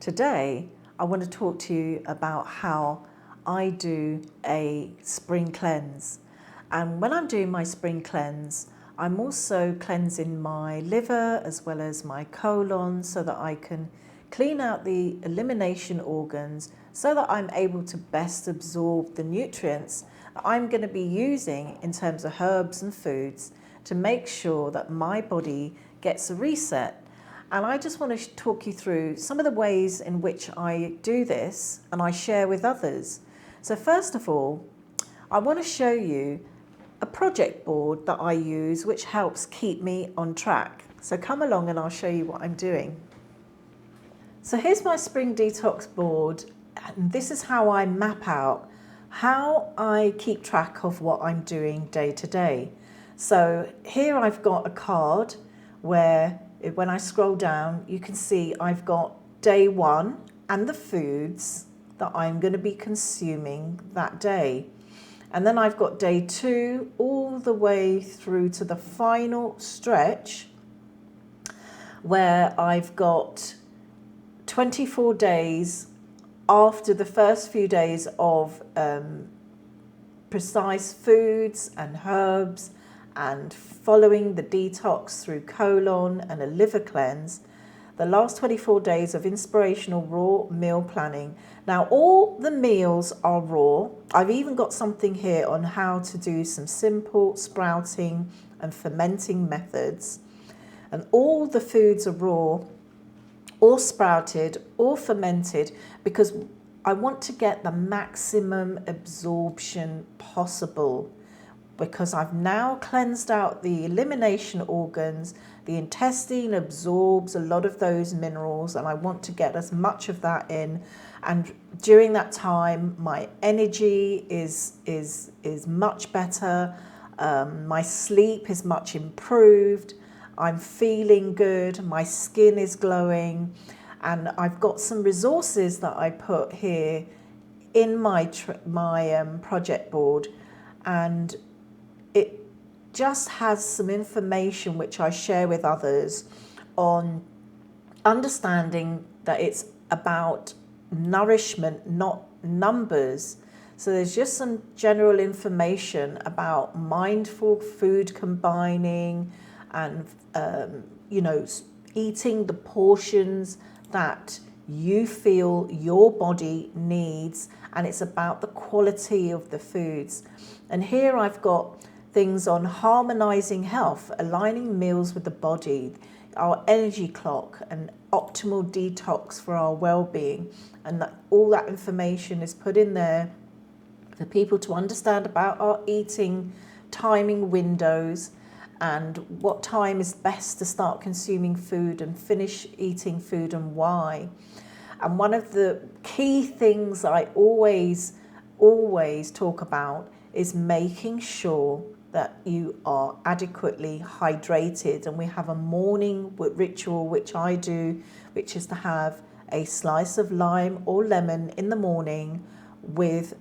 Today, I want to talk to you about how I do a spring cleanse. And when I'm doing my spring cleanse, I'm also cleansing my liver as well as my colon so that I can clean out the elimination organs so that I'm able to best absorb the nutrients that I'm going to be using in terms of herbs and foods to make sure that my body gets a reset. And I just want to talk you through some of the ways in which I do this and I share with others. So first of all, I want to show you a project board that I use which helps keep me on track. So come along and I'll show you what I'm doing. So here's my spring detox board, and this is how I map out how I keep track of what I'm doing day to day. So here I've got a card where when I scroll down, you can see I've got day one and the foods that I'm going to be consuming that day. And then I've got day two all the way through to the final stretch where I've got 24 days after the first few days of precise foods and herbs and following the detox through colon and a liver cleanse, the last 24 days of inspirational raw meal planning. Now all the meals are raw. I've even got something here on how to do some simple sprouting and fermenting methods. And all the foods are raw or sprouted or fermented because I want to get the maximum absorption possible, because I've now cleansed out the elimination organs. The intestine absorbs a lot of those minerals and I want to get as much of that in. And during that time, my energy is much better. My sleep is much improved. I'm feeling good. My skin is glowing. And I've got some resources that I put here in my project board, and it just has some information which I share with others on understanding that it's about nourishment, not numbers. So there's just some general information about mindful food combining and, eating the portions that you feel your body needs, and it's about the quality of the foods. And here I've got things on harmonizing health, aligning meals with the body, our energy clock, and optimal detox for our well-being. And all that information is put in there for people to understand about our eating timing windows and what time is best to start consuming food and finish eating food and why. And one of the key things I always talk about is making sure that you are adequately hydrated. And we have a morning ritual, which I do, which is to have a slice of lime or lemon in the morning with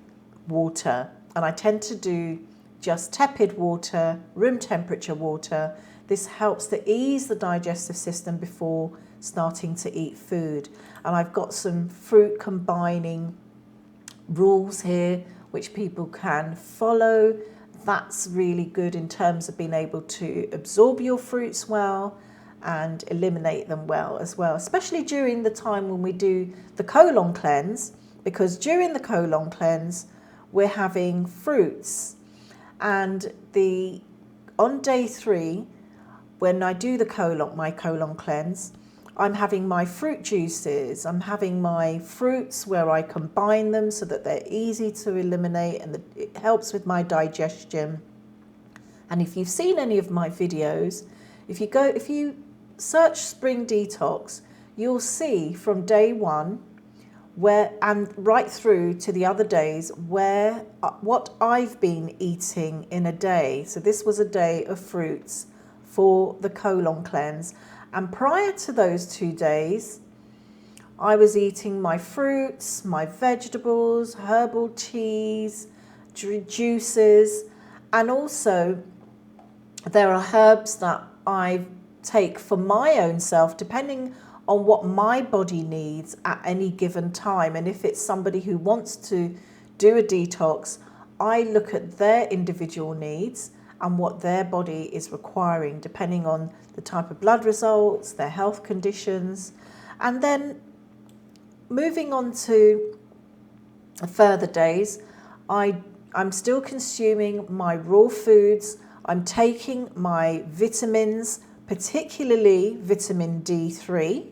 water. And I tend to do just tepid water, room temperature water. This helps to ease the digestive system before starting to eat food. And I've got some fruit combining rules here which people can follow. That's really good in terms of being able to absorb your fruits well and eliminate them well as well, especially during the time when we do the colon cleanse, because during the colon cleanse we're having fruits. And on day 3, when I do my colon cleanse, I'm having my fruit juices. I'm having my fruits where I combine them so that they're easy to eliminate and it helps with my digestion. And if you've seen any of my videos, if you search Spring Detox, you'll see from day 1 and right through to the other days what I've been eating in a day. So this was a day of fruits for the colon cleanse. And prior to those 2 days, I was eating my fruits, my vegetables, herbal teas, juices, and also there are herbs that I take for my own self, depending on what my body needs at any given time. And if it's somebody who wants to do a detox, I look at their individual needs and what their body is requiring, depending on the type of blood results, their health conditions. And then moving on to further days, I'm still consuming my raw foods. I'm taking my vitamins, particularly vitamin D3,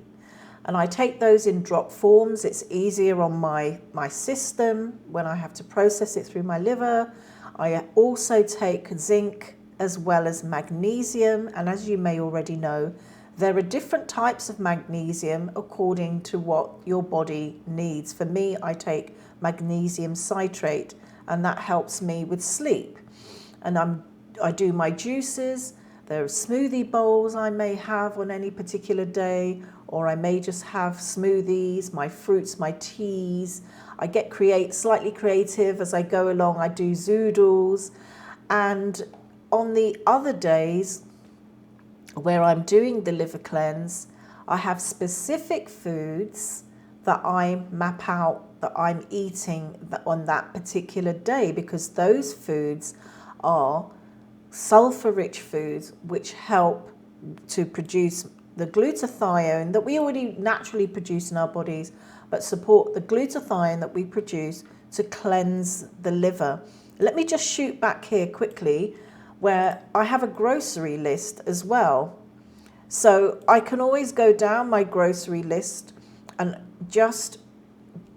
and I take those in drop forms. It's easier on my system when I have to process it through my liver. I also take zinc as well as magnesium, and as you may already know, there are different types of magnesium according to what your body needs. For me, I take magnesium citrate, and that helps me with sleep. And I do my juices. There are smoothie bowls I may have on any particular day, or I may just have smoothies, my fruits, my teas. I get slightly creative as I go along. I do zoodles. And on the other days where I'm doing the liver cleanse, I have specific foods that I map out that I'm eating on that particular day, because those foods are sulfur-rich foods which help to produce the glutathione that we already naturally produce in our bodies, but support the glutathione that we produce to cleanse the liver. Let me just shoot back here quickly, where I have a grocery list as well. So I can always go down my grocery list and just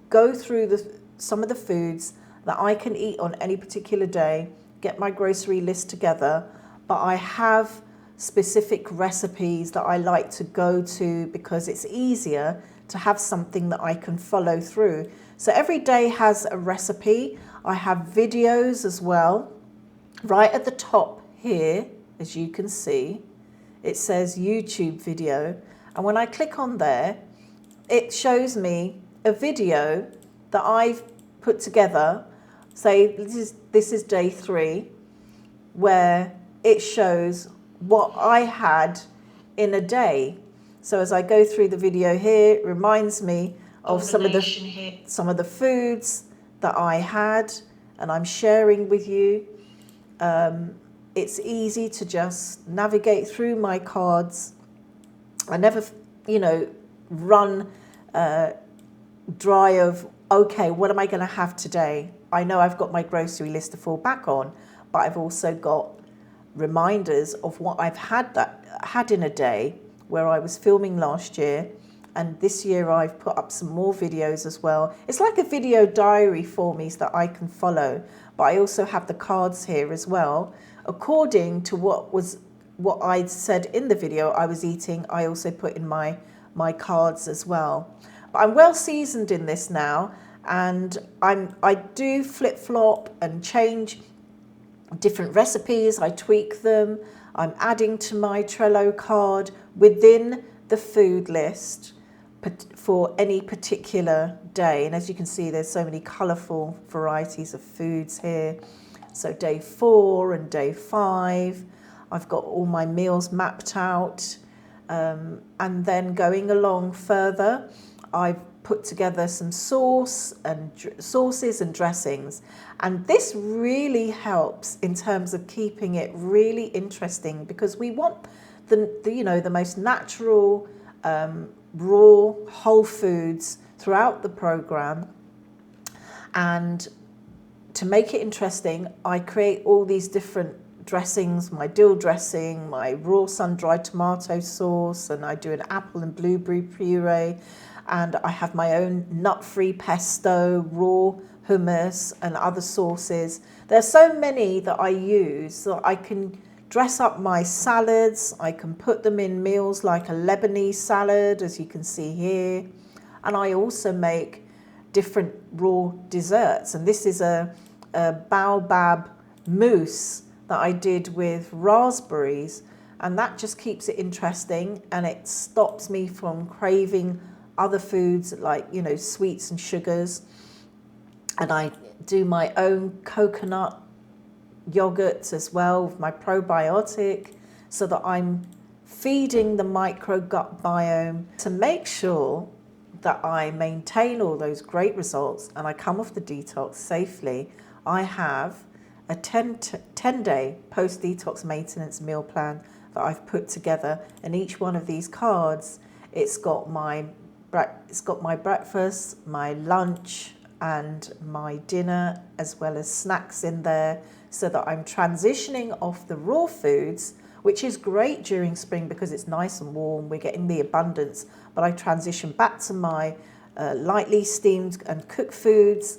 go through some of the foods that I can eat on any particular day, get my grocery list together, but I have specific recipes that I like to go to because it's easier to have something that I can follow through. So every day has a recipe. I have videos as well. Right at the top here, as you can see, it says YouTube video. And when I click on there, it shows me a video that I've put together. Say this is day 3, where it shows what I had in a day. So as I go through the video here, it reminds me of some of the foods that I had, and I'm sharing with you. It's easy to just navigate through my cards. I never, run dry of, okay, what am I going to have today? I know I've got my grocery list to fall back on, but I've also got reminders of what I've had in a day, where I was filming last year, and this year I've put up some more videos as well. It's like a video diary for me that I can follow, but I also have the cards here as well. According to what I said in the video I was eating, I also put in my cards as well. But I'm well seasoned in this now, and I do flip-flop and change different recipes. I tweak them. I'm adding to my Trello card within the food list for any particular day. And as you can see, there's so many colourful varieties of foods here. So day 4 and day 5, I've got all my meals mapped out. And then going along further, I've put together some sauces and dressings. And this really helps in terms of keeping it really interesting, because we want the most natural, raw, whole foods throughout the program. And to make it interesting, I create all these different dressings, my dill dressing, my raw sun-dried tomato sauce, and I do an apple and blueberry puree, and I have my own nut-free pesto, raw hummus, and other sauces. There's so many that I use, so I can dress up my salads. I can put them in meals like a Lebanese salad, as you can see here, and I also make different raw desserts. And this is a baobab mousse that I did with raspberries, and that just keeps it interesting, and it stops me from craving other foods like sweets and sugars. And I do my own coconut yogurts as well with my probiotic, so that I'm feeding the micro gut biome to make sure that I maintain all those great results and I come off the detox safely. I have a 10-day post-detox maintenance meal plan that I've put together, and each one of these cards, it's got my breakfast, my lunch and my dinner, as well as snacks in there, so that I'm transitioning off the raw foods, which is great during spring because it's nice and warm, we're getting the abundance, but I transition back to my lightly steamed and cooked foods,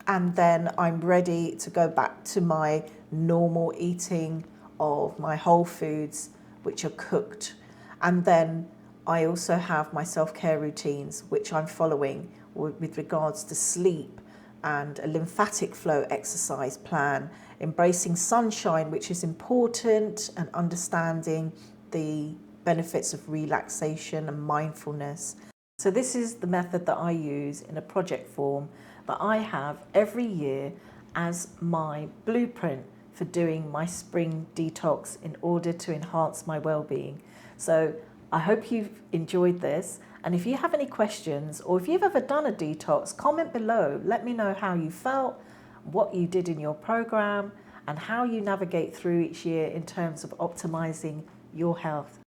and then I'm ready to go back to my normal eating of my whole foods, which are cooked. And then I also have my self-care routines, which I'm following with regards to sleep and a lymphatic flow exercise plan, embracing sunshine, which is important, and understanding the benefits of relaxation and mindfulness. So this is the method that I use in a project form that I have every year as my blueprint for doing my spring detox in order to enhance my well-being. So I hope you've enjoyed this. And if you have any questions, or if you've ever done a detox, comment below. Let me know how you felt, what you did in your program, and how you navigate through each year in terms of optimizing your health.